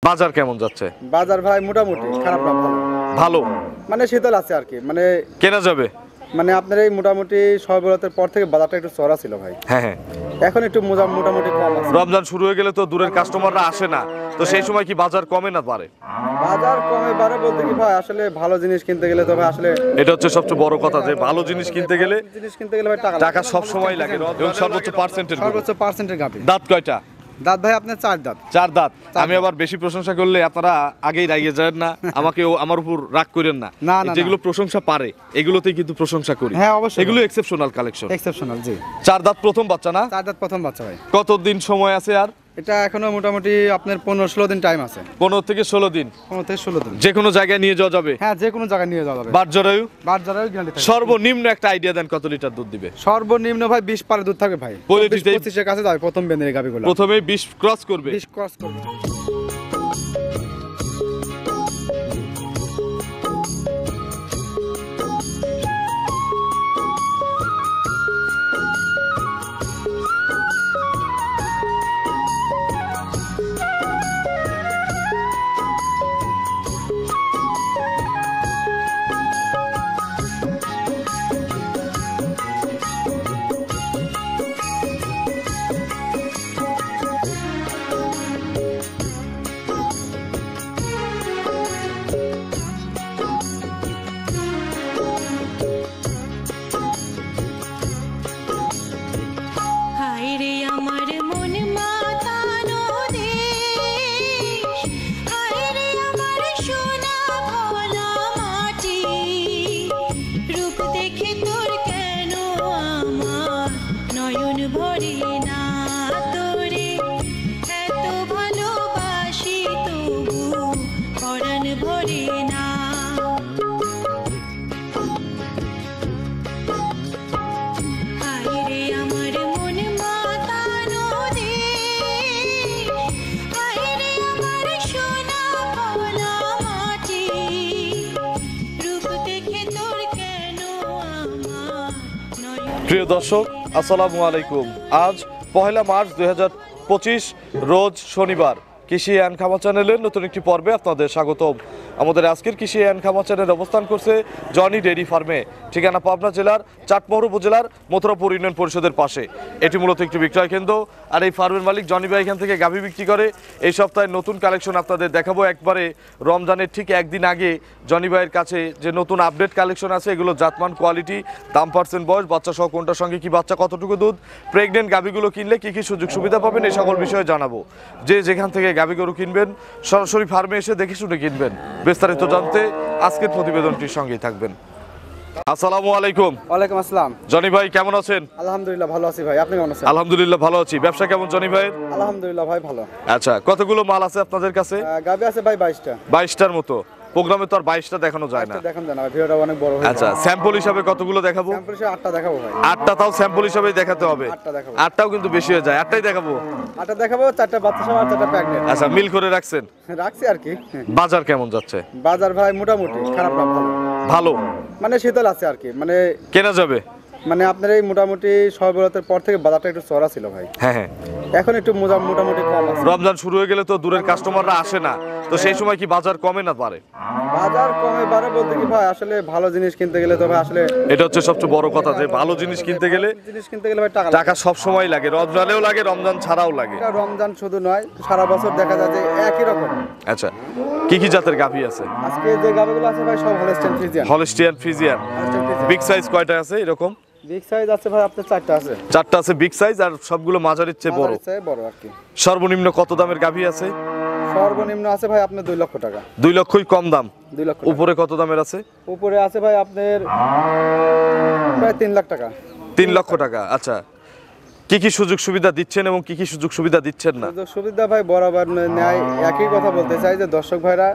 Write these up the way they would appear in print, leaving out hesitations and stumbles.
বাজার কেমন যাচ্ছে? বাজার ভাই মোটামুটি, খারাপ না, ভালো। ভালো মানে শীতল আছে আর কি, মানে কেনা যাবে। মানে আপনার এই মোটামুটি সর্বরাতের পর থেকে বাজারটা একটু চড়া ছিল ভাই। হ্যাঁ হ্যাঁ, এখন একটু মোটামুটি কম আছে। রমজান শুরু হয়ে গেলে তো দূরের কাস্টমাররা আসে না, তো সেই সময় কি বাজার কমে না বাড়ে? বাজার কমে বাড়ে বলতে কি ভাই, আসলে ভালো জিনিস কিনতে গেলে তো ভাই আসলে এটা হচ্ছে সবচেয়ে বড় কথা, যে ভালো জিনিস কিনতে গেলে ভাই টাকা সব সময় লাগে এবং সর্বোচ্চ পার্সেন্টের গাবে। দাঁত কয়টা? দাঁত ভাই আপনার 4 দাঁত। 4 দাঁত। আমি আবার বেশি প্রশংসা করলে আপনারা আগেই রাগিয়ে যাবেন না, আমাকে আমার উপর রাগ করেন না। যেগুলো প্রশংসা পারে এগুলোতেই কিন্তু প্রশংসা করি। হ্যাঁ অবশ্যই, এগুলো এক্সেপশনাল কালেকশন। এক্সেপশনাল, জি। 4 দাঁত প্রথম বাচ্চা না? 4 দাঁত প্রথম বাচ্চা ভাই। কতদিন সময় আছে আর? এটা এখনো মোটামুটি আপনার 15-16 দিন টাইম আছে। 15 থেকে 16 দিন। 15 থেকে 16 দিন। যে কোনো জায়গায় নিয়ে যাওয়া যাবে? হ্যাঁ, যে কোনো জায়গায় নিয়ে যাওয়া যাবে। বাটজরায়ু গ্যারান্টি থাকবে। সর্বনিম্ন একটা আইডিয়া দেন, কত লিটার দুধ দিবে? সর্বনিম্ন ভাই 20 পারে দুধ থাকবে ভাই। 25 এর কাছে যাবে প্রথম বেনের গাবিগুলো। প্রথমেই 20 ক্রস করবে। 20 ক্রস করবে। প্রিয় দর্শক, আসসালামু আলাইকুম। আজ 1 মার্চ 2025 রোজ শনিবার। কৃষি অ্যান্ড খামার চ্যানেলের নতুন একটি পর্বে আপনাদের স্বাগতম। আমাদের আজকের কৃষি অ্যান্ড খামার চ্যানেল অবস্থান করছে জনি ডেইরি ফার্মে, ঠিকানা পাবনা জেলার চাটমোহর উপজেলার মথুরাপুর ইউনিয়ন পরিষদের পাশে। এটি মূলত একটি বিক্রয় কেন্দ্র, আর এই ফার্মের মালিক জনি ভাই এখান থেকে গাভী বিক্রি করে। এই সপ্তাহে নতুন কালেকশন আপনাদের দেখাবো। একবারে রমজানের ঠিক একদিন আগে জনি ভাইয়ের কাছে যে নতুন আপডেট কালেকশন আছে, এগুলো জাতমান, কোয়ালিটি, দাম, পার্সেন্ট, বয়স, বাচ্চা সহ কোনটার সঙ্গে কি বাচ্চা, কতটুকু দুধ, প্রেগনেন্ট গাভীগুলো কিনলে কি কি সুযোগ সুবিধা পাবেন, এই সকল বিষয়ে জানাবো। যে যেখান থেকে গাভী গরু কিনবেন সরাসরি ফার্মে এসে দেখে শুনে কিনবেন। বিস্তারিত জানতে আজকের প্রতিবেদনটির সঙ্গেই থাকবেন। আসসালামু আলাইকুম। ওয়ালাইকুম আসসালাম। জনি ভাই কেমন আছেন? আলহামদুলিল্লাহ ভালো আছি ভাই, আপনি কেমন আছেন? আলহামদুলিল্লাহ ভালো আছি। ব্যবসা কেমন জনি ভাই? আলহামদুলিল্লাহ ভাই ভালো। আচ্ছা, কতগুলো মাল আছে আপনাদের কাছে? গাভী আছে ভাই 22টা। 22টার মতো। প্রোগ্রামে তো আর 22টা দেখানো যায় না। দেখান দেন, ভিডিওটা অনেক বড় হয়ে যাবে। আচ্ছা, স্যাম্পল হিসাবে কতগুলো দেখাবো? স্যাম্পল হিসেবে 8টা দেখাবো ভাই। 8টা, তাও স্যাম্পল হিসাবেই দেখাতে হবে। 8টা দেখাবো। 8টাও কিন্তু বেশি হয়ে যায়, 8টাই দেখাবো। 8টা দেখাবো, 4টা বাচ্চা সহ আর 4টা প্রেগন্যান্ট। আচ্ছা, মিল করে রাখছেন? রাখছি আর কি। বাজার কেমন যাচ্ছে? বাজার ভাই মোটামুটি, খারাপ না, ভালো। ভালো মানে শীতল আছে আর কি, মানে কেনা যাবে। মানে আপনার এই মোটামুটি সর্বরাতের পর থেকে বাজারটা একটু চড়া ছিল ভাই। হ্যাঁ হ্যাঁ, এখন একটু মোটামুটি কম আছে। রমজান শুরু হয়ে গেলে তো দূরের কাস্টমাররা আসে না, তো সেই সময় কি বাজার কমে না বাড়ে? বাজার কমে বাড়ে বলতে কি ভাই, আসলে ভালো জিনিস কিনতে গেলে তো ভাই আসলে এটা হচ্ছে সবচেয়ে বড় কথা, যে ভালো জিনিস কিনতে গেলে ভাই টাকা সব সময় লাগে। রমজানেও লাগে, রমজান ছাড়াও লাগে। এটা রমজান শুধু নয়, সারা বছর দেখা যায় যে একই রকম। আচ্ছা, কি কি জাতের গাভী আছে আজকে? যে গাভীগুলো আছে ভাই সব Holstein Friesian. Holstein Friesian. Big size কয়টা আছে এরকম? বিগ সাইজ আছে ভাই আপনার 4টা আছে। 4টা আছে বিগ সাইজ, আর সবগুলো মাঝারির চেয়ে বড়। বড় আর কি। সর্বনিম্ন কত দামের গাভী আছে? সর্বনিম্ন আছে ভাই আপনার 2 লক্ষ টাকা। 2 লক্ষই কম দাম। 2 লক্ষ। উপরে কত দামের আছে? উপরে আছে ভাই আপনার প্রায় 3 লাখ টাকা। 3 লক্ষ টাকা। আচ্ছা, কি কি সুযোগ সুবিধা দিচ্ছেন এবং কি কি সুযোগ সুবিধা দিচ্ছেন না? সুযোগ সুবিধা ভাই বরাবর ন্যায় একই কথা বলতে চাই, যে দর্শক ভাইরা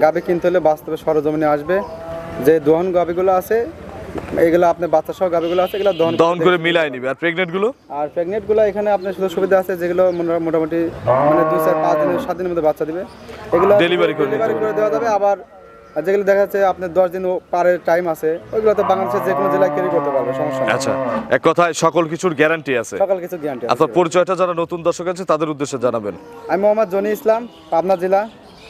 গাভী কিনতে হলে বাস্তবে সরজমিনে আসবে। যে দহন গাভীগুলো আছে এগুলো আপনার বাচ্চা সহ গাভীগুলো আছে, এগুলো দহন করে মিলাই নিবে। আর প্রেগনেন্ট গুলো? আর প্রেগনেন্ট গুলো এখানে আপনার সুযোগ সুবিধা আছে, যেগুলো মোটামুটি মানে 2, 4, 5 দিনের 7 দিনের মধ্যে বাচ্চা দিবে, এগুলো ডেলিভারি করে দেওয়া যাবে। আবার যেগুলো দেখা যাচ্ছে আপনার 10 দিন পারের টাইম আছে, ওইগুলো তো বাংলাদেশের যে কোনো জেলায় ক্যারি করতে পারবে, সমস্যা নেই। আচ্ছা, এক কথায় সকল কিছুর গ্যারান্টি আছে। সকল কিছু গ্যারান্টি আছে। আপনার পরিচয়টা যারা নতুন দর্শক আছে তাদের উদ্দেশ্যে জানাবেন। আমি মোহাম্মদ জনি ইসলাম, পাবনা জেলা,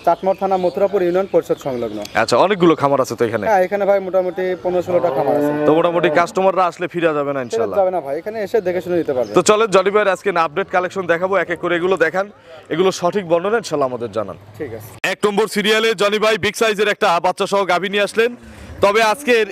চাটমোহর থানা মথুরাপুর ইউনিয়ন পরিষদ সংলগ্ন। আচ্ছা, অনেকগুলো খামার আছে তো এখানে? হ্যাঁ, এখানে ভাই মোটামুটি 15-16টা খামার আছে। তো মোটামুটি কাস্টমাররা আসলে ফিরে যাবে না ফেরত ইনশাআল্লাহ? যাবে না ভাই, এখানে এসে দেখে শুনে নিতে পারবে। তো চলেন জনি ভাইয়ের আজকে আপডেট কালেকশন দেখাবো, এক এক করে এগুলো দেখান, এগুলো সঠিক বর্ণনা ইনশাআল্লাহ আমাদের জানান। ঠিক আছে। 1 নম্বর সিরিয়ালে জনি ভাই বিগ সাইজের একটা বাচ্চা সহ গাভী নিয়ে আসলেন, তবে আজকের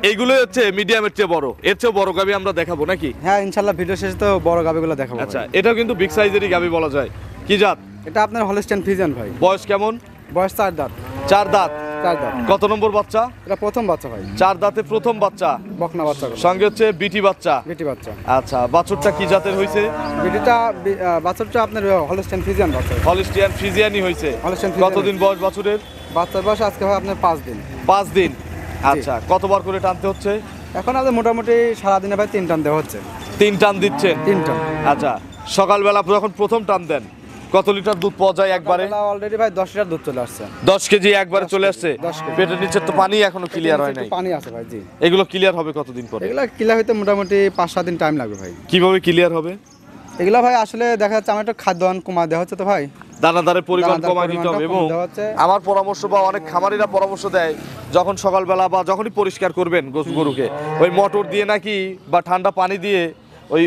এইগুলো হচ্ছে মিডিয়ামের চেয়ে বড়, এর চেয়ে বড় গাভী আমরা দেখাবো নাকি? হ্যাঁ, ইনশাআল্লাহ ভিডিও শেষে তো বড় গাবিগুলো দেখাবো। আচ্ছা, এটাও কিন্তু বিগ সাইজেরই গাভী বলা যায়। কি জাত? এটা আপনার হলস্টাইন ফ্রিজিয়ান ভাই। বয়স কেমন? বয়স 4 দাঁত। 4 দাঁত। 4 দাঁত। কত নম্বর বাচ্চা? এটা প্রথম বাচ্চা ভাই। 4 দাঁতে প্রথম বাচ্চা, বকনা বাচ্চা। সঙ্গে হচ্ছে বিটি বাচ্চা। বিটি বাচ্চা। আচ্ছা, বাছুরটা কি জাতের হইছে? বিটিটা বাচ্চাটা আপনার হলস্টাইন ফ্রিজিয়ান বাচ্চা। হলিস্টিয়ান ফ্রিজিয়ানি হইছে। Holstein Friesian. কতদিন বয়স বাছুরের? বাচ্চার বয়স আজকে ভাই আপনার 5 দিন। 5 দিন। আচ্ছা, কতবার করে টানতে হচ্ছে? এখন আমাদের মোটামুটি সারাদিনে ভাই 3 টান দেওয়া হচ্ছে। 3 টান দিচ্ছেন? 3 টান। আচ্ছা, সকালবেলা যখন প্রথম টান দেন কত লিটার দুধ পাওয়া যায় একবারে? অলরেডি ভাই 10 লিটার দুধ চলে আসছে। 10 কেজি একবারে চলে আসছে? 10 কেজি। পেটের নিচে তো পানি এখনো ক্লিয়ার হয় নাই? পানি আছে ভাই, জি। এগুলো ক্লিয়ার হবে কতদিন পরে? এগুলা ক্লিয়ার হইতে মোটামুটি 5-7 দিন টাইম লাগবে ভাই। কিভাবে ক্লিয়ার হবে? এগুলা ভাই আসলে দেখা যাচ্ছে আমার একটু খাদ্যান কমা দেওয়া হচ্ছে তো ভাই। দানাদারের পরিমাণ দানাদার কমায় দিতে হবে। পরিমাণটা এবং কম দেওয়া হচ্ছে। আমার পরামর্শ বা অনেক খামারিরা পরামর্শ দেয়, যখন সকালবেলা বা যখনই পরিষ্কার করবেন গরুকে, ওই মোটর দিয়ে নাকি বা ঠান্ডা পানি দিয়ে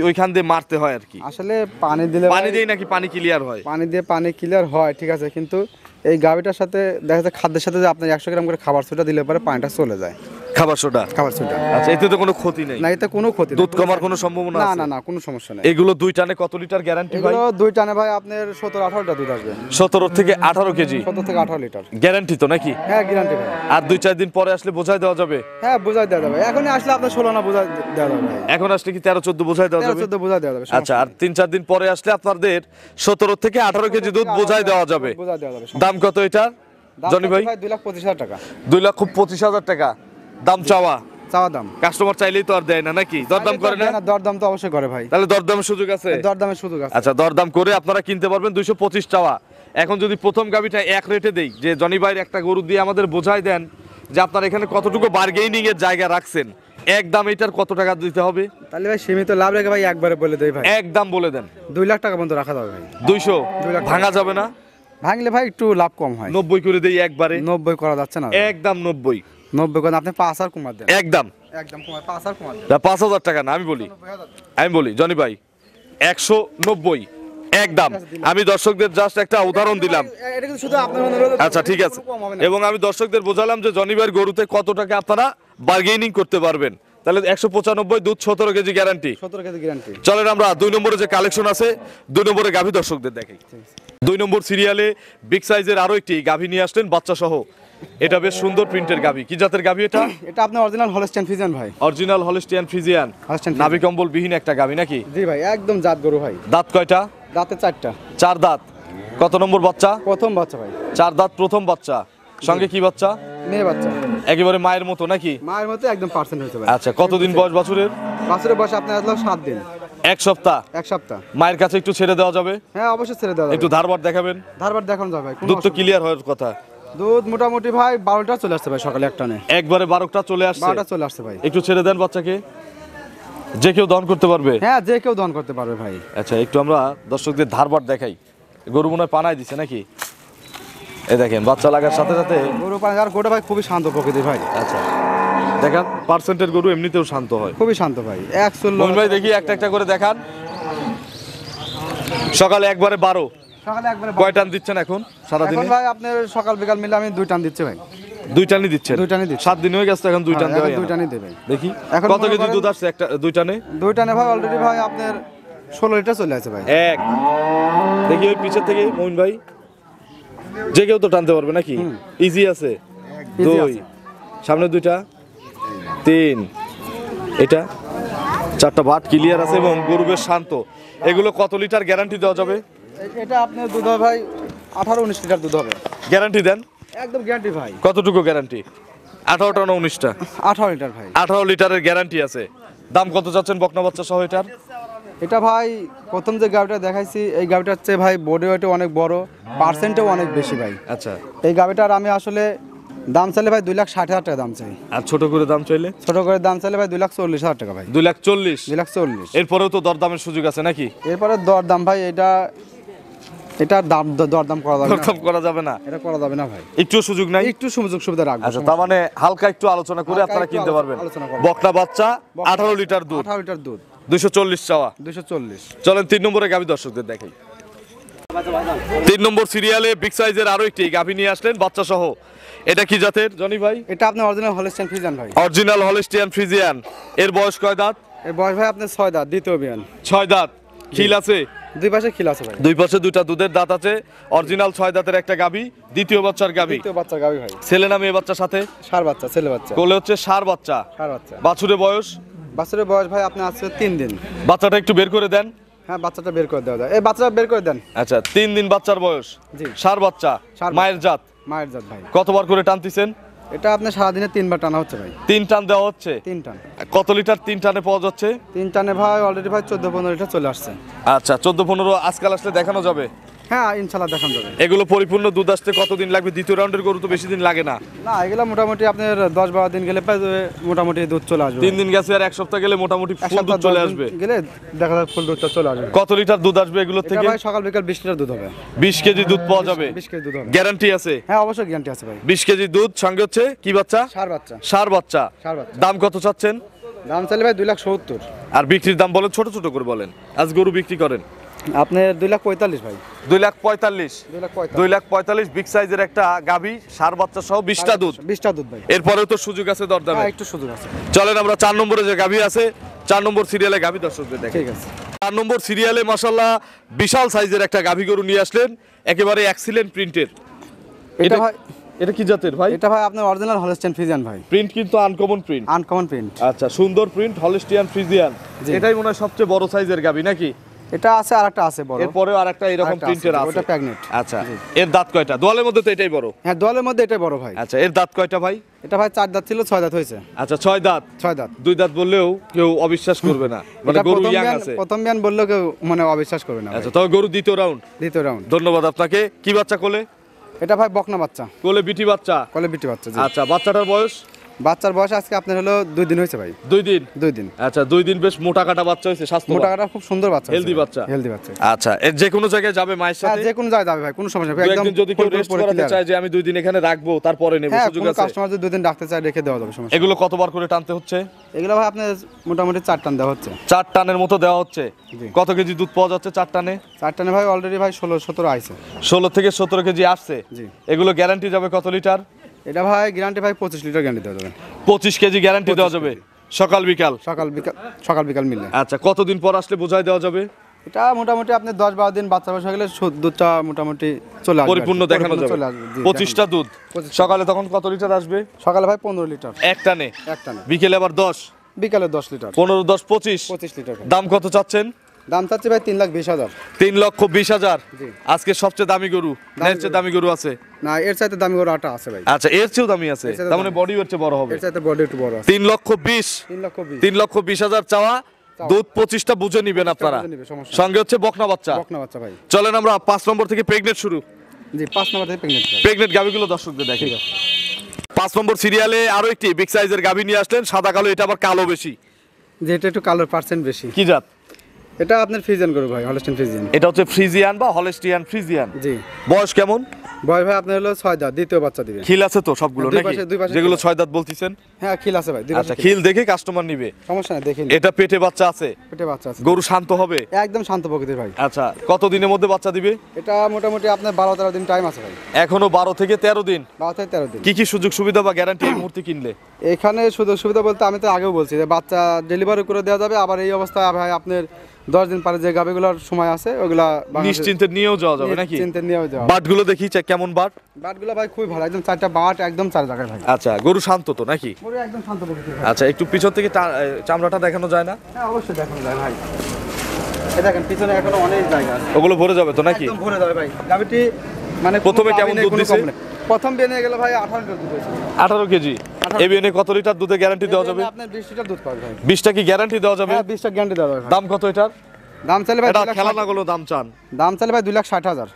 ওইখান দিয়ে মারতে হয় আর কি। আসলে পানি দিলে পানি দিয়ে নাকি পানি ক্লিয়ার হয়? পানি দিয়ে পানি ক্লিয়ার হয়, ঠিক আছে, কিন্তু এই গাভিটার সাথে দেখা যাচ্ছে খাদ্যের সাথে যে আপনার 100 গ্রাম করে খাবার সোডা দিলে পরে পানিটা চলে যায়। খাবার সোডা? খাবার সোডা। আচ্ছা, এতে তো কোনো ক্ষতি নেই? না, এতে কোনো ক্ষতি নেই। দুধ কমার কোনো সম্ভাবনা না আছে? না না, কোনো সমস্যা নেই। এগুলো 2 টানে কত লিটার গ্যারান্টি ভাই? এগুলো 2 টানে ভাই আপনার 17-18টা দুধ আসবে। 17 থেকে 18 কেজি 17 থেকে 18 লিটার গ্যারান্টি তো নাকি? হ্যাঁ, গ্যারান্টি ভাই। আর 2-4 দিন পরে আসলে বোঝাই দেওয়া যাবে? হ্যাঁ, বোঝাই দেওয়া যাবে। এখনই আসলে আপনার 16 না বোঝাই দেওয়া যাবে ভাই। এখন আসলে কি 13-14 বোঝাই দেওয়া যাবে? 13-14 বোঝাই দেওয়া যাবে। আচ্ছা, আর 3-4 দিন পরে আসলে আপনাদের 17 থেকে 18 কেজি দুধ বোঝাই দেওয়া যাবে। বোঝাই দেওয়া যাবে। দাম কত এটার জনি ভাই? 2,25,000 টাকা। 2,25,000 টাকা দাম চাওয়া? চাওয়া দাম। কাস্টমার চাইলেই তো আর দেয় না নাকি? দরদাম করে না? দরদাম তো অবশ্যই করে ভাই। তাহলে দরদামের সুযোগ আছে? দরদামের সুযোগ আছে। আচ্ছা, দরদাম করে আপনারা কিনতে পারবেন। 225 চাওয়া। এখন যদি প্রথম গাবিটা এক রেটে দেই, যে জনি ভাইয়ের একটা গরু দিয়ে আমাদের বোঝাই দেন যে আপনারা এখানে কতটুকু বার্গেনিং এর জায়গা রাখছেন, একদম এটার কত টাকা দিতে হবে? তাহলে ভাই সীমিত লাভ রেখে ভাই একবারে বলে দেই ভাই। একদম বলে দেন। 2 লাখ টাকা পর্যন্ত রাখা যাবে ভাই। 200 2 লাখ ভাঙা যাবে না? ভাঙলে ভাই একটু লাভ কম হয়। 90 করে দেই একবারে? 90 করা যাচ্ছে না। একদম 90। 90 করে আপনি 5 আর কমার দেন। একদম একদম কমার 5 আর কমার দেন। 5,000 টাকা না, আমি বলি জনি ভাই 190 একদম। আমি দর্শকদের জাস্ট একটা উদাহরণ দিলাম। এটা কিন্তু শুধু আপনার অনুরোধ। আচ্ছা, ঠিক আছে। এবং আমি দর্শকদের বোঝালাম যে জনি ভাইয়ের গরুতে কত টাকা আপনারা বার্গেনিং করতে পারবেন। তাহলে 195 দুধ 17 কেজি গ্যারান্টি। 17 KG guarantee. চলেন আমরা 2 নম্বরে যে কালেকশন আছে 2 নম্বরে গাভী দর্শকদের দেখাই। 2 নম্বর সিরিয়ালে বিগ সাইজের আরো একটি গাভী নিয়ে আসলেন বাচ্চা সহ। এটা বেশ সুন্দর প্রিন্টের গাভী। কি জাতের গাভী এটা? এটা আপনার অরিজিনাল হলস্টাইন ফ্রিজিয়ান ভাই। Original Holstein Friesian. নাভি কম্বল বিহীন একটা গাভী নাকি? জি ভাই, একদম জাত গরু ভাই। দাঁত কয়টা? দাঁতে 4টা। 4 দাঁত। কত নম্বর বাচ্চা? প্রথম বাচ্চা ভাই। 4 দাঁত প্রথম বাচ্চা। সঙ্গে কি বাচ্চা? মেয়ে বাচ্চা। একেবারে মায়ের মতো নাকি? মায়ের মতো একদম পার্সেন্ট হয়েছে ভাই। আচ্ছা, কতদিন বয়স বাছুরের? বাছুরের বয়স আপনার আসলে 7 দিন। 1 সপ্তাহ। 1 সপ্তাহ। মায়ের কাছে একটু ছেড়ে দেওয়া যাবে? হ্যাঁ, অবশ্যই ছেড়ে দেওয়া যাবে। একটু ধারবার দেখাবেন? ধারবার দেখানো যাবে ভাই। দুধ তো ক্লিয়ার হওয়ার কথা। দুধ মোটামুটি ভাই 12টা চলে আসছে ভাই, সকালে একটানে। একবারে 12টা চলে আসছে? 12টা চলে আসছে ভাই। একটু ছেড়ে দেন বাচ্চাকে, যে কেউ দহন করতে পারবে? হ্যাঁ, যে কেউ দহন করতে পারবে ভাই। আচ্ছা, একটু আমরা দর্শকদের ধারবার দেখাই। গরু মনে হয় পানায় দিছে নাকি? এই দেখেন, বাচ্চা লাগার সাথে সাথে গরু পানি আর গোটা ভাই খুবই শান্ত প্রকৃতির ভাই। আচ্ছা, দেখান পার্সেন্টের গরু এমনিতেও শান্ত হয়। খুবই শান্ত ভাই। মোহন ভাই দেখি একটা একটা করে দেখান। সকালে একবারে 12। সকালে একবারে কয় টান দিচ্ছেন এখন সারাদিনে? এখন ভাই আপনার সকাল বিকাল মিলে আমি 2 টান দিচ্ছি ভাই। 2 টানই দিচ্ছেন? 2 টানই দিচ্ছি। 7 দিন হয়ে গেছে, এখন 2 টান দেওয়া। 2 টানই দেবে। দেখি এখন কত মনে কেজি করেন- দুধ আসছে একটা 2 টানে? 2 টানে ভাই অলরেডি ভাই আপনার 16 লিটার চলে আসে ভাই। এক দেখি ওই পিছের থেকে মোহন ভাই, যে কেউ তো টানতে পারবে নাকি? ইজি আছে। Easy 2 আছে। সামনে 2টা 3 এটা 4টা বাট ক্লিয়ার আছে এবং গরু বেশ শান্ত। এগুলো কত লিটার গ্যারান্টি দেওয়া যাবে? এটা আপনার দুধ হবে ভাই 18-19 লিটার দুধ হবে। গ্যারান্টি দেন? একদম গ্যারান্টি ভাই। কতটুকু গ্যারান্টি? 18টা না 19টা? 18 লিটার ভাই। 18 লিটারের গ্যারান্টি আছে। দাম কত চাচ্ছেন বকনা বাচ্চা সহ এটার? এটা ভাই প্রথম যে গাভিটা দেখাইছি, এই গাভিটার চেয়ে ভাই বডি ওয়েটও অনেক বড়, পার্সেন্টও অনেক বেশি ভাই। আচ্ছা, এই গাভিটার আমি আসলে দাম চাইলে ভাই 2,60,000 টাকা দাম চাই। আর ছোট করে দাম চাইলে? ছোট করে দাম চাইলে ভাই 2,40,000 টাকা ভাই। 2,40,000। 2,40,000। এরপরেও তো দরদামের সুযোগ আছে নাকি? এরপরে দর দাম ভাই এটা এটা দরদাম করা যাবে না, দরদাম করা যাবে না, এটা করা যাবে না ভাই। একটু সুযোগ নাই, একটু সুযোগ সুবিধা রাখবো। আচ্ছা তার মানে হালকা একটু আলোচনা করে হালকা আপনারা একটু কিনতে পারবেন। আলোচনা করবো। বকনা বাচ্চা 18 লিটার দুধ, 18 লিটার দুধ, 240 চাওয়া। 240। চলেন 3 নম্বরে গাভী দর্শকদের দেখাই। 3 নম্বর সিরিয়ালে বিগ সাইজের আরো একটি গাভী নিয়ে আসলেন বাচ্চা সহ। এটা কি জাতের জনি ভাই? এটা আপনার অরিজিনাল হলস্টাইন ফ্রিজিয়ান ভাই। Original Holstein Friesian. এর বয়স কয় দাঁত? এর বয়স ভাই আপনার 6 দাঁত, দ্বিতীয় বিয়ান। 6 দাঁত। খিল আছে? দুই পাশে খিল আছে ভাই। দুই পাশে দুইটা দুধের দাঁত আছে। অরিজিনাল 6 দাঁতের একটা গাভী, দ্বিতীয় বাচ্চার গাভী। দ্বিতীয় বাচ্চা গাবি ভাই। ছেলে না মেয়ে বাচ্চার সাথে? ষাঁড় বাচ্চা, ছেলে বাচ্চা। কোলে হচ্ছে ষাঁড় বাচ্চা। ষাঁড় বাচ্চা। বাছুরের বয়স? বাচ্চার বয়স ভাই আপনার আছে 3 দিন। বাচ্চাটা একটু বের করে দেন। হ্যাঁ, বাচ্চাটা বের করে দেওয়া যায়। এই বাচ্চাটা বের করে দেন। আচ্ছা 3 দিন বাচ্চার বয়স। জি। ষাঁড় বাচ্চা, ষাঁড় মায়ের জাত। মায়ের জাত ভাই। কতবার করে টানতেছেন? এটা আপনার সারাদিনে 3 বার টানা হচ্ছে ভাই। 3 টান দেওয়া হচ্ছে। 3 টান। কত লিটার 3 টানে পাওয়া যাচ্ছে? 3 টানে ভাই অলরেডি ভাই 14-15 লিটার চলে আসছে। আচ্ছা 14-15 আজকাল আসলে দেখানো যাবে। হ্যাঁ, ইনশাআল্লাহ দেখান যাবে। এগুলো পরিপূর্ণ দুধ আসতে কতদিন লাগবে? দ্বিতীয় রাউন্ডের গরু তো বেশি দিন লাগে না। না, এগুলো মোটামুটি আপনার 10-12 দিন গেলে প্রায় মোটামুটি দুধ চলে আসবে। 3 দিন গেছে আর 1 সপ্তাহ গেলে মোটামুটি এক ফুল সপ্তাহ দুধ চলে 10 দিন আসবে। গেলে দেখা যায় ফুল দুধটা চলে আসবে। কত লিটার দুধ আসবে এগুলো এটা থেকে? ভাই সকাল বিকাল 20 লিটার দুধ হবে। 20 কেজি দুধ পাওয়া যাবে। 20 কেজি দুধ হবে। গ্যারান্টি আছে? হ্যাঁ, অবশ্যই গ্যারান্টি আছে ভাই। 20 কেজি দুধ সঙ্গে হচ্ছে কি বাচ্চা? ষাঁড় বাচ্চা। ষাঁড় বাচ্চা। ষাঁড় বাচ্চা। দাম কত চাচ্ছেন? দাম চাইলে ভাই 2,70,000। আর বিক্রির দাম বলেন, ছোট ছোট করে বলেন। আজ গরু বিক্রি করেন আপনার 2,45,000 ভাই। 2,45,000। 2,45,000। 2,45,000 বিগ সাইজের একটা গাভী, ষাঁড় বাচ্চা সহ 20টা দুধ। 20টা দুধ ভাই। এরপরেও তো সুযোগ আছে দরদামে। হ্যাঁ, একটু সুযোগ আছে। চলেন আমরা 4 নম্বরে যে গাভী আছে, 4 নম্বর সিরিয়ালে গাভী দর্শকদের দেখেন। ঠিক আছে। 4 নম্বর সিরিয়ালে মাশাআল্লাহ বিশাল সাইজের একটা গাভী গরু নিয়ে আসলেন, একেবারে এক্সিলেন্ট প্রিন্টের। এটা ভাই, এটা কি জাতের ভাই? এটা ভাই আপনার অরিজিনাল হলস্টাইন ফ্রিজিয়ান ভাই। প্রিন্ট কিন্তু আনকমন প্রিন্ট। Uncommon print. আচ্ছা সুন্দর প্রিন্ট, হলস্টিয়ান ফ্রিজিয়ান। জি। এটাই মনে হয় সবচেয়ে বড় সাইজের গাভী নাকি? এটা আছে আর একটা আছে বড়। এরপরেও আরেকটা এরকম আরেকটা প্রিন্টের আছে। ওটা প্রেগনেন্ট। আচ্ছা এর দাঁত কয়টা? দোয়ালের মধ্যে তো এটাই বড়। হ্যাঁ, দোয়ালের মধ্যে এটাই বড় ভাই। আচ্ছা এর দাঁত কয়টা ভাই? এটা ভাই 4 দাঁত ছিল, 6 দাঁত হয়েছে। আচ্ছা 6 দাঁত। 6 দাঁত। 2 দাঁত বললেও কেউ অবিশ্বাস করবে না, মানে এটা গরু প্রথম ইয়াং বিয়ান, আছে। প্রথম বিয়ান বললেও কেউ মানে অবিশ্বাস করবে না ভাই। আচ্ছা তবে গরু দ্বিতীয় রাউন্ড। দ্বিতীয় রাউন্ড। ধন্যবাদ আপনাকে। কি বাচ্চা কোলে? এটা ভাই বকনা বাচ্চা। কোলে বিটি বাচ্চা। কলে বিটি বাচ্চা। জি। আচ্ছা বাচ্চাটার বয়স? বাচ্চার বয়স আজকে আপনার হলো 2 দিন হয়েছে ভাই। 2 দিন। 2 দিন। আচ্ছা 2 দিন বেশ মোটা কাটা বাচ্চা হয়েছে, স্বাস্থ্য মোটা কাটা খুব সুন্দর বাচ্চা। হেলদি বাচ্চা। হেলদি বাচ্চা। আচ্ছা এর যে কোনো জায়গায় যাবে মায়ের হ্যাঁ, সাথে? যে কোনো জায়গায় যাবে ভাই, কোনো সমস্যা নেই। একদম যদি কেউ রেস্ট করাতে clear। চায় যে আমি 2 দিন এখানে রাখবো তারপরে নেব, হ্যাঁ, সুযোগ কোনো আছে? কাস্টমার যদি 2 দিন রাখতে চায় রেখে দেওয়া যাবে, সমস্যা নেই। এগুলো কতবার করে টানতে হচ্ছে? এগুলো ভাই আপনার মোটামুটি 4 টান দেওয়া হচ্ছে। 4 টানের মতো দেওয়া হচ্ছে। জি। কত কেজি দুধ পাওয়া যাচ্ছে 4 টানে? 4 টানে ভাই অলরেডি ভাই 16-17 আইছে। 16 থেকে 17 কেজি আসছে। জি। এগুলো গ্যারান্টি যাবে কত লিটার? এটা ভাই গ্যারান্টি ভাই 25 লিটার গ্যারান্টি দেওয়া যাবে। 25 কেজি গ্যারান্টি দেওয়া যাবে সকাল বিকাল? সকাল বিকাল মিলে। আচ্ছা কতদিন পর আসলে বোঝাই দেওয়া যাবে? এটা মোটামুটি আপনি 10-12 দিন বাচ্চা বয়স হয়ে গেলে দুধটা মোটামুটি চলে আসবে। পরিপূর্ণ দেখানো যাবে। চলে আসবে। জি, 25টা দুধ। 25 সকালে তখন কত লিটার আসবে? সকালে ভাই 15 লিটার এক টানে। এক টানে। বিকেলে আবার 10। বিকালে 10 লিটার। 15 10 25। 25 লিটার ভাই। দাম কত চাচ্ছেন? দাম চাচ্ছি ভাই 3,20,000। 3,20,000। জি। আজকে সবচেয়ে দামি গরু, এর চেয়ে দামি গরু আছে? না, এর চাইতে দামি গরু আটা আছে ভাই। আচ্ছা এর চেয়েও দামি আছে, এর চাইতে তার মানে বডি এর চেয়ে বড় হবে। এর চাইতে বডি একটু বড় আছে। 3,20,000। 3,20,000। 3,20,000 চাওয়া। দুধ 25টা বুঝে নিবেন আপনারা। বুঝে নিবে, সমস্যা নেই। সঙ্গে হচ্ছে বকনা বাচ্চা। বকনা বাচ্চা ভাই। চলেন আমরা 5 নম্বর থেকে প্রেগনেন্ট শুরু। জি, 5 নম্বর থেকে প্রেগনেন্ট ভাই। প্রেগনেন্ট গাভিগুলো দর্শকদের দেখি। 5 নম্বর সিরিয়ালে আরো একটি বিগ সাইজের গাভি নিয়ে আসলেন, সাদা কালো, এটা আবার কালো বেশি। যেটা একটু কালার পার্সেন্ট বেশি। কি জাত? এটা আপনার ফ্রিজিয়ান গরু ভাই, হলস্টাইন ফ্রিজিয়ান। এটা হচ্ছে ফ্রিজিয়ান বা হলস্টিয়ান ফ্রিজিয়ান। জি। বয়স কেমন? বয়স ভাই আপনার হলো 6 দাঁত, দ্বিতীয় বাচ্চা দিবে। খিল আছে তো সবগুলো দুই নাকি? পাশে- দুই পাশে যেগুলো খিল 6 দাঁত বলতিছেন? হ্যাঁ, খিল আছে ভাই, দুই আচ্ছা পাশে খিল দেখে কাস্টমার নিবে। সমস্যা নেই, দেখেন। এটা পেটে বাচ্চা আছে? পেটে বাচ্চা আছে। গরু শান্ত হবে? একদম শান্ত প্রকৃতির ভাই। আচ্ছা কত দিনের মধ্যে বাচ্চা দিবে? এটা মোটামুটি আপনার 12-13 দিন টাইম আছে ভাই। এখনো 12 থেকে 13 দিন। 12 থেকে 13 দিন। কি কি সুযোগ সুবিধা বা গ্যারান্টি এই মুহূর্তে কিনলে? এখানে সুযোগ সুবিধা বলতে আমি তো আগেও বলছি যে বাচ্চা ডেলিভারি করে দেওয়া যাবে। আবার এই অবস্থায় ভাই আপনার 10 দিন পরে যে গাভিগুলোর সময় আছে ওগুলা নিশ্চিন্তে নিয়েও যাওয়া যাবে নাকি? চিন্তা নিয়েও যাওয়া। বাটগুলো দেখি কেমন বাট? বাটগুলো ভাই খুবই ভালো, একদম 4টা বাট একদম 4 জায়গায় ভাই। আচ্ছা গরু শান্ত তো নাকি? পুরো একদম শান্ত প্রকৃতির ভাই। আচ্ছা একটু পিছন থেকে চামড়াটা দেখানো যায় না? হ্যাঁ, অবশ্যই দেখানো যায় ভাই। এই দেখেন পিছনে এখনো অনেক জায়গা আছে। ওগুলো ভরে যাবে তো নাকি? একদম ভরে যাবে ভাই। গাভিটি মানে প্রথমে কোনো কেমন গাভী নেই, দুধ কোনো দিছে? কম নেই। প্রথম বিয়ে গেল ভাই 18 লিটার দুধ হয়েছে। 18 কেজি। 18 এই বিয়ে কত লিটার দুধে গ্যারান্টি দেওয়া যাবে? আপনার 20 লিটার দুধ পাবে ভাই। 20টা কি গ্যারান্টি দেওয়া যাবে? হ্যাঁ, 20টা গ্যারান্টি দেওয়া যাবে ভাই। দাম কত এটার? দাম চাইলে ভাই এটা 2,60,000 খেলা না গুলো দাম চান? দাম চাইলে ভাই 2,60,000।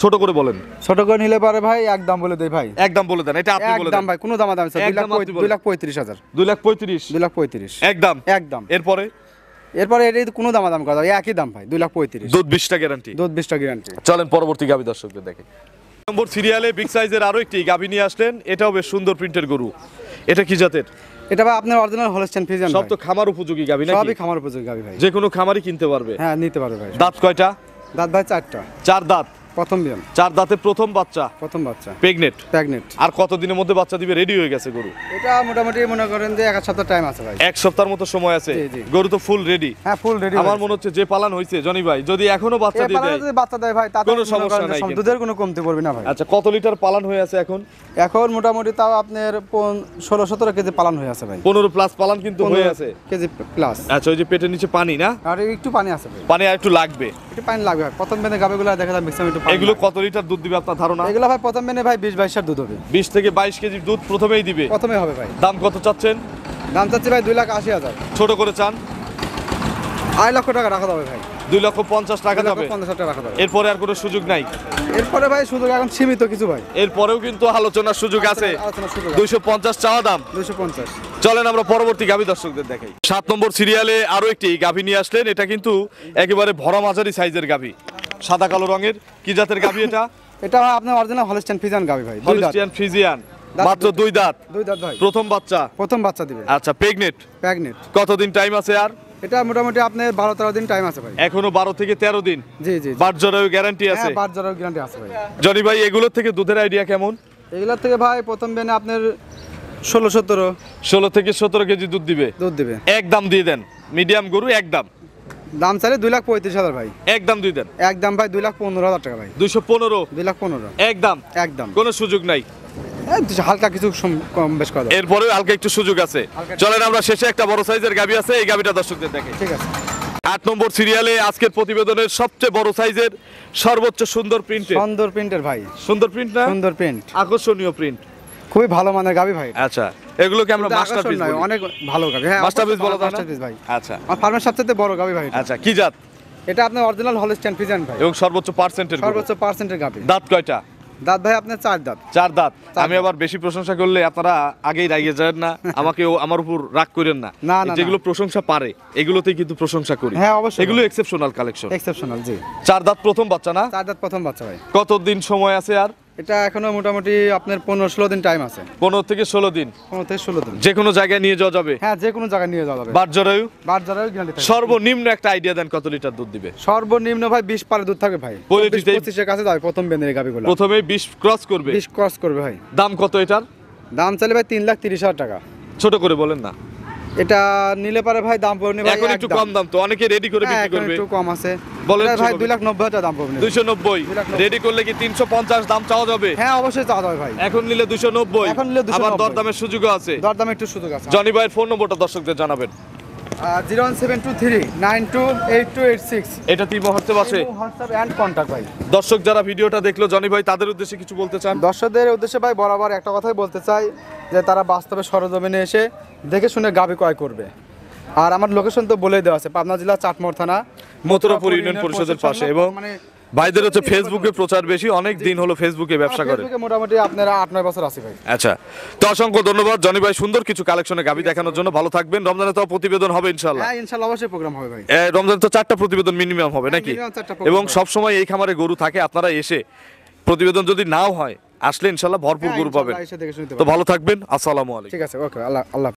ছোট করে বলেন। ছোট করে নিলে পারে ভাই একদম বলে দেই ভাই। একদম বলে দেন, এটা আপনি বলে একদম দেন। ভাই, কোনো দাম আছে একদম আপনি বলেন। 2,35,000। 2,35,000 2,35,000 একদম। একদম। এরপরে এরপরে এর কোনো দামাদাম করা যাবে একই দাম ভাই 2,35,000 দুধ 20টা গ্যারান্টি। দুধ 20টা গ্যারান্টি। চলেন পরবর্তী গাভী দর্শকদের দেখে। নম্বর সিরিয়ালে বিগ সাইজের আরো একটি গাভী নিয়ে আসলেন, এটাও বেশ সুন্দর প্রিন্টের গরু। এটা কি জাতের? এটা ভাই আপনার অরিজিনাল হলস্টাইন ফ্রিজিয়ান। সব তো খামার উপযোগী গাভী নাকি? সবই খামার উপযোগী গাভী ভাই, যে কোনো খামারই কিনতে পারবে। হ্যাঁ নিতে পারবে ভাই। দাঁত কয়টা? দাঁত ভাই 4টা। 4 দাঁত, প্রথম বিয়ান। 4 দাঁতে প্রথম বাচ্চা, প্রথম বাচ্চা, প্রেগনেন্ট। প্রেগনেন্ট। আর কতদিনের মধ্যে বাচ্চা দিবে? রেডি হয়ে গেছে গরু? এটা মোটামুটি মনে করেন যে 1 সপ্তাহ টাইম আছে ভাই। 1 সপ্তাহের মতো সময় আছে। জি, জি। গরু তো ফুল রেডি। হ্যাঁ ফুল রেডি। আমার মনে হচ্ছে যে পালান হইছে জনি ভাই, যদি এখনো বাচ্চা দিয়ে দেয়, যদি বাচ্চা দেয় ভাই তাতে কোনো সমস্যা নাই কিন্তু। দুধের কোনো কমতি পড়বে না ভাই। আচ্ছা, কত লিটার পালান হয়ে আছে এখন? এখন মোটামুটি তাও আপনার 16-17 কেজি পালন হয়ে আছে ভাই। 15 প্লাস পালান কিন্তু হয়ে আছে। KG plus. আচ্ছা, ওই যে পেটের নিচে পানি না? আর একটু পানি আছে ভাই। পানি আর একটু লাগবে। একটু পানি লাগবে ভাই। প্রথম বেনে গাবেগুলো দেখা যায় ম্যাক্সিমাম একটু পানি। এগুলো কত লিটার দুধ দিবে আপনার ধারণা? এগুলো ভাই প্রথম বেনে ভাই 20-22 দুধ হবে। 20 থেকে 22 কেজি দুধ প্রথমেই দিবে। প্রথমে হবে ভাই। দাম কত চাচ্ছেন? দাম চাচ্ছি ভাই 2,80,000। ছোট করে চান? 2 লক্ষ টাকা রাখা যাবে ভাই। 2,50,000 টাকা যাবে। 2,50,000 টাকা রাখা যাবে। এরপরে আর কোনো সুযোগ নাই? এরপরে ভাই সুযোগ এখন সীমিত কিছু ভাই। এরপরেও কিন্তু আলোচনার সুযোগ আছে। আলোচনার সুযোগ আছে। 250 চাওয়া দাম। 250। চলেন আমরা পরবর্তী গাভী দর্শকদের দেখাই। 7 নম্বর সিরিয়ালে আরো একটি গাভী নিয়ে আসলেন, এটা কিন্তু একেবারে ভরা মাঝারি সাইজের গাভী, সাদা কালো রঙের। কি জাতের গাভী এটা? এটা ভাই আপনার অরিজিনাল হলস্টাইন ফ্রিজিয়ান গাবি ভাই। 2 দাঁত। হলস্টিয়ান ফ্রিজিয়ান, দাঁত মাত্র 2 দাঁত। 2 দাঁত ভাই। প্রথম বাচ্চা। প্রথম বাচ্চা দিবে। আচ্ছা, প্রেগনেন্ট। প্রেগনেন্ট। কতদিন টাইম আছে আর? এটা মোটামুটি আপনার 12-13 দিন টাইম আছে ভাই। এখনো 12 থেকে 13 দিন। জি জি। বাটজরাও গ্যারান্টি আছে? হ্যাঁ বাটজরাও গ্যারান্টি আছে ভাই। জনি ভাই, এগুলোর থেকে দুধের আইডিয়া কেমন? এগুলোর থেকে ভাই প্রথম বেনে আপনার 16-17 16 থেকে 17 কেজি দুধ দিবে। দুধ দিবে। একদম দিয়ে দেন, মিডিয়াম গরু একদম। দাম চাইলে 2,35,000 ভাই। একদম দিয়ে দেন। একদম ভাই 2,15,000 টাকা ভাই। 215। 2,15,000 একদম। একদম। কোনো সুযোগ নাই? হালকা কিছু কম বেশ করা যাবে। এরপরে হালকা একটু সুযোগ আছে। চলেন আমরা শেষে একটা বড় সাইজের গাভী আছে, এই গাভীটা দর্শকদের দেখে। ঠিক আছে। 8 নম্বর সিরিয়ালে আজকের প্রতিবেদনের সবচেয়ে বড় সাইজের সর্বোচ্চ সুন্দর প্রিন্টের। সুন্দর প্রিন্টের ভাই। সুন্দর প্রিন্ট না? সুন্দর প্রিন্ট। আকর্ষণীয় প্রিন্ট। খুবই ভালো মানের গাবি ভাই। আচ্ছা, এগুলোকে আমরা এটা মাস্টারপিস আকর্ষণ নয়, বলি। অনেক ভালো গাবি। হ্যাঁ মাস্টারপিস বলা যায় না? মাস্টারপিস ভাই। আচ্ছা আমার ফার্মের সবচেয়ে বড় গাবি ভাই এটা। আচ্ছা, কি জাত? এটা আপনার অরিজিনাল হলস্টাইন ফ্রিজিয়ান ভাই। এবং সর্বোচ্চ পার্সেন্টের সর্বোচ্চ পার্সেন্টের গাবি। দাঁত কয়টা? দাঁত ভাই আপনার 4 দাঁত। 4 দাঁত। আমি আবার বেশি প্রশংসা করলে আপনারা আগেই রাগিয়ে যাবেন না, আমাকেও আমার উপর রাগ করেন না। না, না, যেগুলো প্রশংসা পারে এগুলোতেই কিন্তু প্রশংসা করি। হ্যাঁ অবশ্যই। এগুলো এক্সেপশনাল কালেকশন। এক্সেপশনাল জি। 4 দাঁত প্রথম বাচ্চা না? 4 দাঁত প্রথম বাচ্চা ভাই। কতদিন সময় আছে আর? এটা এখনো মোটামুটি আপনার 15-16 দিন টাইম আছে। 15 থেকে 16 দিন। 15 থেকে 16 দিন। যে কোনো জায়গায় নিয়ে যাওয়া যাবে? হ্যাঁ যে কোনো জায়গায় নিয়ে যাওয়া যাবে। বাটজরায়ু? বাটজরায়ু গ্যারান্টি থাকবে। সর্বনিম্ন একটা আইডিয়া দেন, কত লিটার দুধ দিবে? সর্বনিম্ন ভাই 20 পারে দুধ থাকবে ভাই। 25 এর কাছে যাবে প্রথম বেনের গাবিগুলো। প্রথমেই 20 ক্রস করবে? 20 ক্রস করবে ভাই। দাম কত এটার? দাম চাইলে ভাই 3,30,000 টাকা। ছোট করে বলেন না। এটা নিলে পারে ভাই দাম পড়বে ভাই এখন একটু কম দাম তো, অনেকে রেডি করে বিক্রি করবে। একটু কম আছে। বলেন এটা ভাই ছোট করে। 2,90,000 টাকা দাম পড়বে। 290। রেডি করলে কি 350 দাম চাওয়া যাবে? হ্যাঁ অবশ্যই চাওয়া যাবে ভাই। এখন নিলে 290। এখন নিলে 290। আবার দরদামের সুযোগও আছে। দরদামে একটু সুযোগ আছে। জনি ভাইয়ের ফোন নম্বরটা দর্শকদের জানাবেন। 01723928286। এটা তিন মুহূর্তে আছে। হোয়াটসঅ্যাপ এন্ড কন্টাক্ট ভাই। দর্শক যারা ভিডিওটা দেখলো, জনি ভাই তাদের উদ্দেশ্যে কিছু বলতে চান? দর্শকদের উদ্দেশ্যে ভাই বরাবর একটা কথাই বলতে চাই যে তারা বাস্তবে সরজমিনে এসে দেখে শুনে গাবি ক্রয় করবে। আর আমার লোকেশন তো বলেই দেওয়া আছে, পাবনা জেলা চাটমোহর থানা, মথুরাপুর ইউনিয়ন পরিষদের পাশে। এবং মানে ভাইদের হচ্ছে ফেসবুকে প্রচার বেশি, অনেক দিন হলো ফেসবুকে ব্যবসা করে। ফেসবুকে মোটামুটি আপনারা 8-9 বছর আছে ভাই। আচ্ছা, তো অসংখ্য ধন্যবাদ জনি ভাই সুন্দর কিছু কালেকশনে গাবি দেখানোর জন্য। ভালো থাকবেন। রমজানে তো প্রতিবেদন হবে ইনশাআল্লাহ? হ্যাঁ ইনশাআল্লাহ অবশ্যই প্রোগ্রাম হবে ভাই। রমজানে তো 4টা প্রতিবেদন মিনিমাম হবে নাকি? minimum 4টা program এবং হবে। সব সময় এই খামারে গরু থাকে, আপনারা এসে প্রতিবেদন যদি নাও হয় আসলে ইনশাআল্লাহ ভরপুর হ্যাঁ, গরু পাবেন। ইনশাআল্লাহ এসে দেখে শুনতে তো পাবেন। ভালো থাকবেন। আসসালামু আলাইকুম। ঠিক আছে, ওকে, আল্লাহ।